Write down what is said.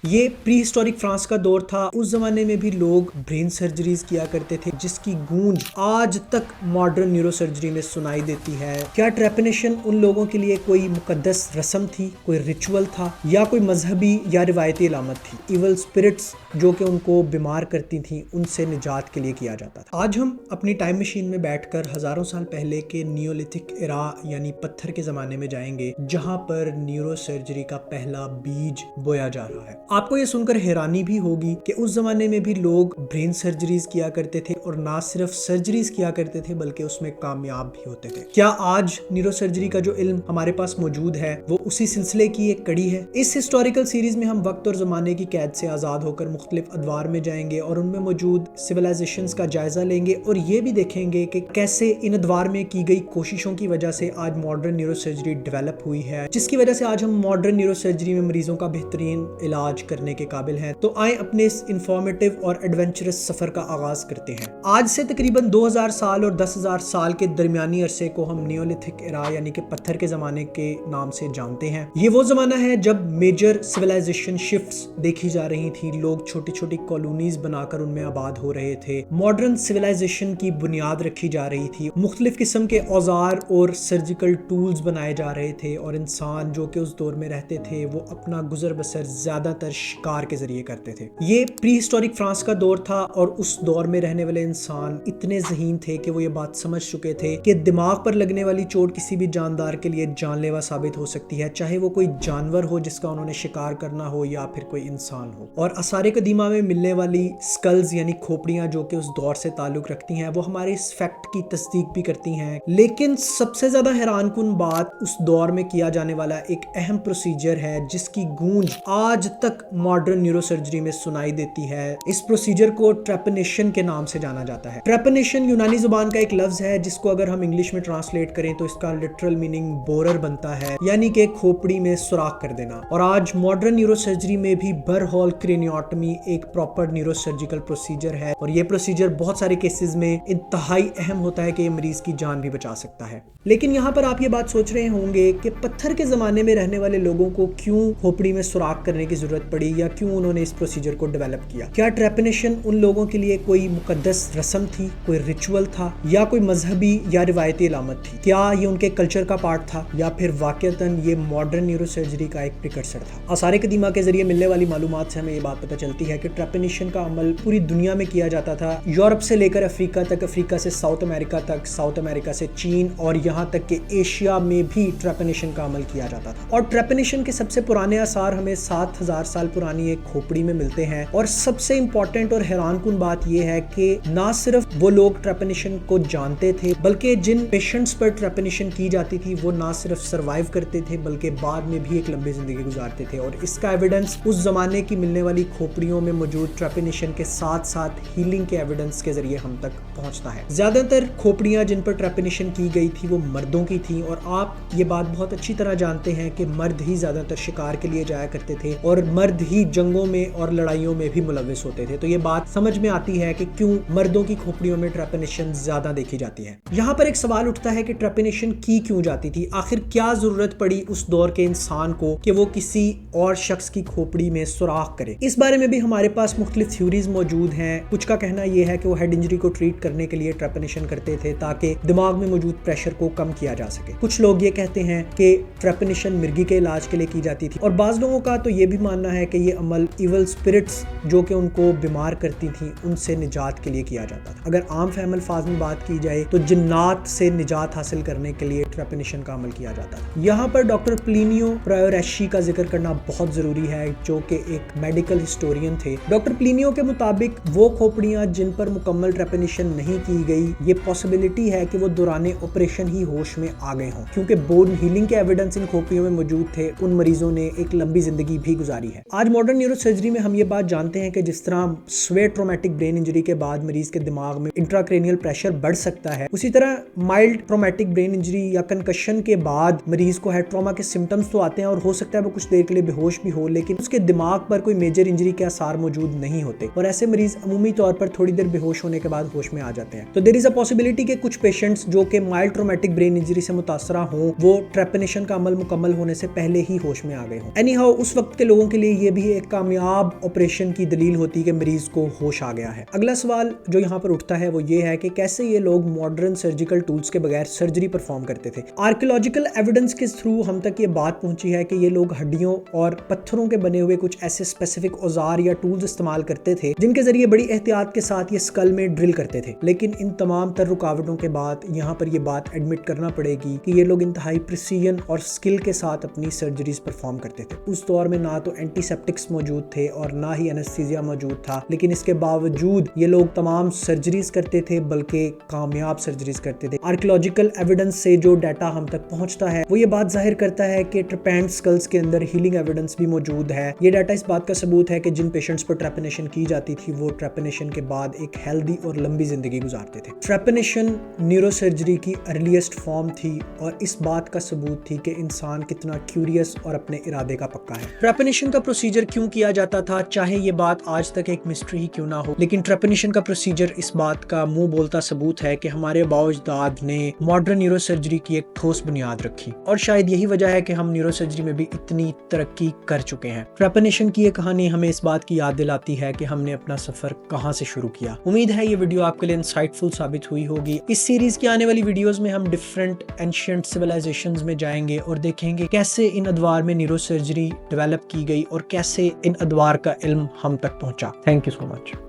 یہ پری historic France کا دور تھا۔ اس زمانے میں بھی لوگ برین سرجریز کیا کرتے تھے جس کی گونج آج تک ماڈرن نیورو سرجری میں سنائی دیتی ہے۔ کیا ٹریپنیشن ان لوگوں کے لیے کوئی مقدس رسم تھی، کوئی ریچول تھا، یا کوئی مذہبی یا روایتی علامت تھی؟ ایول اسپرٹس جو کہ ان کو بیمار کرتی تھیں، ان سے نجات کے لیے کیا جاتا تھا۔ آج ہم اپنی ٹائم مشین میں بیٹھ کر ہزاروں سال پہلے کے نیولتھک ایرا یعنی پتھر کے زمانے میں جائیں گے، جہاں پر نیورو سرجری کا پہلا بیج بویا جا رہا ہے۔ آپ کو یہ سن کر حیرانی بھی ہوگی کہ اس زمانے میں بھی لوگ برین سرجریز کیا کرتے تھے، اور نہ صرف سرجریز کیا کرتے تھے بلکہ اس میں کامیاب بھی ہوتے تھے۔ کیا آج نیورو سرجری کا جو علم ہمارے پاس موجود ہے وہ اسی سلسلے کی ایک کڑی ہے؟ اس ہسٹوریکل سیریز میں ہم وقت اور زمانے کی قید سے آزاد ہو کر مختلف ادوار میں جائیں گے اور ان میں موجود سویلائزیشنز کا جائزہ لیں گے، اور یہ بھی دیکھیں گے کہ کیسے ان ادوار میں کی گئی کوششوں کی وجہ سے آج ماڈرن نیورو سرجری ڈیولپ ہوئی ہے، جس کی وجہ سے آج ہم ماڈرن نیورو سرجری میں مریضوں کا بہترین علاج کرنے کے قابل ہیں۔ تو آئیں اپنے اس انفارمیٹیو اور ایڈونچرس سفر کا آغاز کرتے ہیں۔ آج سے تقریباً 2000 سال اور 10,000 سال کے درمیانی عرصے کو ہم نیولتھک ایرا یعنی کہ پتھر کے زمانے کے نام سے جانتے ہیں۔ یہ وہ زمانہ ہے جب میجر سویلائزیشن شفٹس دیکھی جا رہی تھی، لوگ چھوٹی چھوٹی کالونیز بنا کر ان میں آباد ہو رہے تھے، ماڈرن سویلائزیشن کی بنیاد رکھی جا رہی تھی، مختلف قسم کے اوزار اور سرجیکل ٹولز بنائے جا رہے تھے، اور انسان جو کہ اس دور میں رہتے تھے وہ اپنا گزر بسر زیادہ تر شکار کے ذریعے کرتے تھے۔ یہ پری ہسٹورک فرانس کا دور تھا، اور اس دور میں رہنے والے انسان اتنے ذہین تھے کہ وہ یہ بات سمجھ چکے تھے کہ دماغ پر لگنے والی چوٹ کسی بھی جاندار کے لیے جان لیوا ثابت ہو سکتی ہے، چاہے وہ کوئی جانور ہو جس کا انہوں نے شکار کرنا ہو یا پھر کوئی انسان ہو۔ اور آثار قدیمہ میں ملنے والی سکلز یعنی کھوپڑیاں جو کہ اس دور سے تعلق رکھتی ہیں، وہ ہمارے اس فیکٹ کی تصدیق بھی کرتی ہیں۔ لیکن سب سے زیادہ حیران کن بات اس دور میں کیا جانے والا ایک اہم پروسیجر ہے جس کی گونج آج تک ماڈرن نیورو سرجری میں سنائی دیتی ہے۔ اس پروسیجر کو ٹریپنیشن کے نام سے جانا جاتا ہے۔ ٹریپنیشن یونانی زبان کا ایک لفظ ہے جس کو اگر ہم انگلش میں ٹرانسلیٹ کریں تو اس کا لٹرل میننگ بورر بنتا ہے، یعنی کہ کھوپڑی میں سوراخ کر دینا۔ اور آج ماڈرن نیورو سرجری میں بھی بر ہول کرینیوٹمی ایک پراپر نیورو سرجیکل پروسیجر ہے، اور یہ پروسیجر بہت سارے کیسز میں انتہائی اہم ہوتا ہے کہ یہ مریض کی جان بھی بچا سکتا ہے۔ لیکن یہاں پر آپ یہ بات سوچ رہے ہوں گے کہ پتھر کے زمانے میں رہنے والے لوگوں کو کیوں کھوپڑی میں سوراخ کرنے کی ضرورت پڑی، یا کیوں انہوں نے اس پروسیجر کو ڈیولپ کیا؟ کیا ٹریپنیشن ان لوگوں کے لیے کوئی مقدس رسم تھی، کوئی ریچول تھا، یا کوئی مذہبی یا روایتی علامت تھی؟ کیا یہ ان کے کلچر کا پارٹ تھا، یا پھر واقعتاً یہ ماڈرن نیورو سرجری کا ایک پریکرسر تھا؟ آثار قدیمہ کے ذریعے ملنے والی معلومات سے ہمیں یہ بات پتہ چلتی ہے کہ ٹریپنیشن کا عمل پوری دنیا میں کیا جاتا تھا، یورپ سے لے کر افریقہ تک، افریقہ سے ساؤتھ امریکہ تک، ساؤتھ امریکہ سے چین، اور یہاں تک کہ ایشیا میں بھی ٹریپنیشن کا عمل کیا جاتا تھا۔ اور ٹریپنیشن کے سب سے پرانے آثار ہمیں 7000 سال پرانی ایک کھوپڑی میں ملتے ہیں، اور سب سے امپورٹنٹ اور حیران کن بات یہ ہے کہ نہ صرف وہ لوگ ٹریپنیشن کو جانتے تھے بلکہ جن پیشنٹس پر ٹریپنیشن کی جاتی تھی وہ نہ صرف سروائیو کرتے تھے بلکہ بعد میں بھی ایک لمبی زندگی گزارتے تھے، اور اس کا ایویڈنس اس زمانے کی ملنے والی کھوپڑیوں میں موجود ٹریپنیشن کے ساتھ ساتھ ہیلنگ کے ایویڈنس کے ذریعے ہم تک پہنچتا ہے۔ زیادہ تر کھوپڑیاں جن پر ٹریپنیشن کی گئی تھی وہ مردوں کی تھیں، اور آپ یہ بات بہت اچھی طرح جانتے ہیں کہ مرد ہی زیادہ تر شکار کے لیے جایا کرتے تھے، اور مرد ہی جنگوں میں اور لڑائیوں میں بھی ملوث ہوتے تھے۔ تو یہ بات سمجھ میں آتی ہے کہ کیوں مردوں کی کھوپڑیوں میں ٹریپنیشن زیادہ دیکھی جاتی ہے۔ یہاں پر ایک سوال اٹھتا ہے کہ ٹریپنیشن کی کیوں جاتی تھی؟ آخر کیا ضرورت پڑی اس دور کے انسان کو کہ وہ کسی اور شخص کی کھوپڑی میں سوراخ کرے؟ اس بارے میں بھی ہمارے پاس مختلف تھیوریز موجود ہیں۔ کچھ کا کہنا یہ ہے کہ وہ ہیڈ انجری کو ٹریٹ کرنے کے لیے ٹریپنیشن کرتے تھے تاکہ دماغ میں موجود پریشر کو کم کیا جا سکے۔ کچھ لوگ یہ کہتے ہیں کہ ٹریپنیشن مرگی کے علاج کے لیے کی جاتی تھی، اور بعض لوگوں کا تو یہ بھی ماننا ہے کہ یہ عمل ایول اسپرٹس جو کہ ان کو بیمار کرتی تھیں ان سے نجات کے لیے کیا جاتا تھا۔ اگر عام فہم الفاظ میں بات کی جائے تو جنات سے نجات حاصل کرنے کے لیے ٹریپنیشن کا عمل کیا جاتا تھا۔ یہاں پر ڈاکٹر پلینیو پرایوریشی کا ذکر کرنا بہت ضروری ہے، جو کہ ایک میڈیکل ہسٹورین تھے۔ ڈاکٹر پلینیو کے مطابق وہ کھوپڑیاں جن پر مکمل ٹریپنیشن نہیں کی گئی، یہ پاسبلٹی ہے کہ وہ دوران آپریشن ہی ہوش میں آ گئے ہوں، کیونکہ بون ہیلنگ کے ایویڈنس ان کھوپڑیوں میں موجود تھے۔ ان مریضوں نے ایک لمبی زندگی بھی گزاری ہے۔ آج ماڈرن نیورو سرجری میں ہم یہ بات جانتے ہیں کہ جس طرح سویئر ٹرومیٹک برین انجری کے بعد مریض کے دماغ میں انٹراکرینیل پریشر بڑھ سکتا ہے، اسی طرح مائلڈ ٹرومیٹک برین انجری یا کنکشن کے بعد مریض کو ہیڈ ٹراما کے سمٹمز تو آتے ہیں اور ہو سکتا ہے وہ کچھ دیر کے لیے بے ہوش بھی ہو، لیکن اس کے دماغ پر کوئی میجر انجری کے آثار موجود نہیں ہوتے اور ایسے مریض عمومی طور پر تھوڑی دیر بے ہوش ہونے کے بعد ہوش میں آ جاتے ہیں۔ تو دیر از اے پاسبلٹی کہ کچھ پیشنٹس جو کہ مائلڈ ٹرومیٹک برین انجری سے متاثرہ ہوں وہ ٹریپنیشن کا عمل مکمل ہونے سے پہلے ہی ہوش میں آ گئے ہوں۔ اینی ہاؤ اس وقت کے لوگوں کے لیے یہ بھی ایک کامیاب آپریشن کی دلیل ہوتی کہ مریض کو ہوش آ گیا ہے۔ اگلا سوال جو یہاں پر اٹھتا ہے وہ یہ ہے کہ کیسے یہ لوگ ماڈرن سرجیکل ٹولز کے بغیر سرجری پرفارم کرتے تھے۔ آرکیولوجیکل ایویڈنس کے تھرو ہم تک یہ بات پہنچی ہے کہ یہ لوگ ہڈیوں اور پتھروں کے بنے ہوئے کچھ ایسے اسپیسیفک اوزار یا ٹولز استعمال کرتے تھے جن کے ذریعے بڑی احتیاط کے ساتھ یہ اسکل میں ڈرل کرتے تھے، لیکن ان تمام تر رکاوٹوں کے بعد یہاں پر یہ بات ایڈمٹ کرنا پڑے گی کہ یہ لوگ انتہائی پریسیجن اور اسکل کے ساتھ اپنی سرجریز پرفارم کرتے تھے۔ اس دور میں نہ تو اینٹی سیپٹکس موجود تھے اور نہ ہی انستھیزیا موجود تھا، لیکن اس کے باوجود یہ لوگ تمام سرجریز کرتے تھے، بلکہ کامیاب سرجریز کرتے تھے۔ آرکیولوجیکل ایویڈنس سے جو ڈیٹا ہم تک پہنچتا ہے وہ یہ بات ظاہر کرتا ہے کہ ٹرپینڈ اسکلز کے اندر ہیلنگ ایویڈنس بھی موجود ہے۔ یہ ڈیٹا اس بات کا ثبوت ہے کہ جن پیشنٹس پر ٹریپنیشن کی جاتی تھی وہ ٹریپنیشن کے بعد ایک ہیلدی اور لمبی زندگی گزارتے تھے۔ ٹریپنیشن نیورو سرجری کی ارلیسٹ فارم تھی اور اس بات کا ثبوت تھی کہ انسان کتنا کیوریس اور اپنے ارادے کا پکا ہے۔ ٹریپنیشن کا پروسیجر کیوں کیا جاتا تھا، چاہے یہ بات آج تک ایک مسٹری ہی کیوں نہ ہو، لیکن ٹریپنیشن کا پروسیجر اس بات کا منہ بولتا ثبوت ہے کہ ہمارے آباء و اجداد نے ماڈرن نیورو سرجری کی ایک ٹھوس بنیاد رکھی، اور شاید یہی وجہ ہے کہ ہم نیورو سرجری میں بھی اتنی ترقی کر چکے ہیں۔ ٹریپنیشن کی یہ کہانی ہمیں اس بات کی یاد دلاتی ہے کہ ہم نے اپنا سفر کہاں سے شروع کیا۔ امید ہے یہ ویڈیو آپ کے لیے انسائٹفل ثابت ہوئی ہوگی۔ اس سیریز کی آنے والی ویڈیوز میں ہم ڈیفرنٹ اینشینٹ سویلائزیشنز میں جائیں گے اور دیکھیں گے کیسے ان ادوار میں نیورو سرجری ڈیولپ کی گئی اور کیسے ان ادوار کا علم ہم تک پہنچا۔ Thank you so much.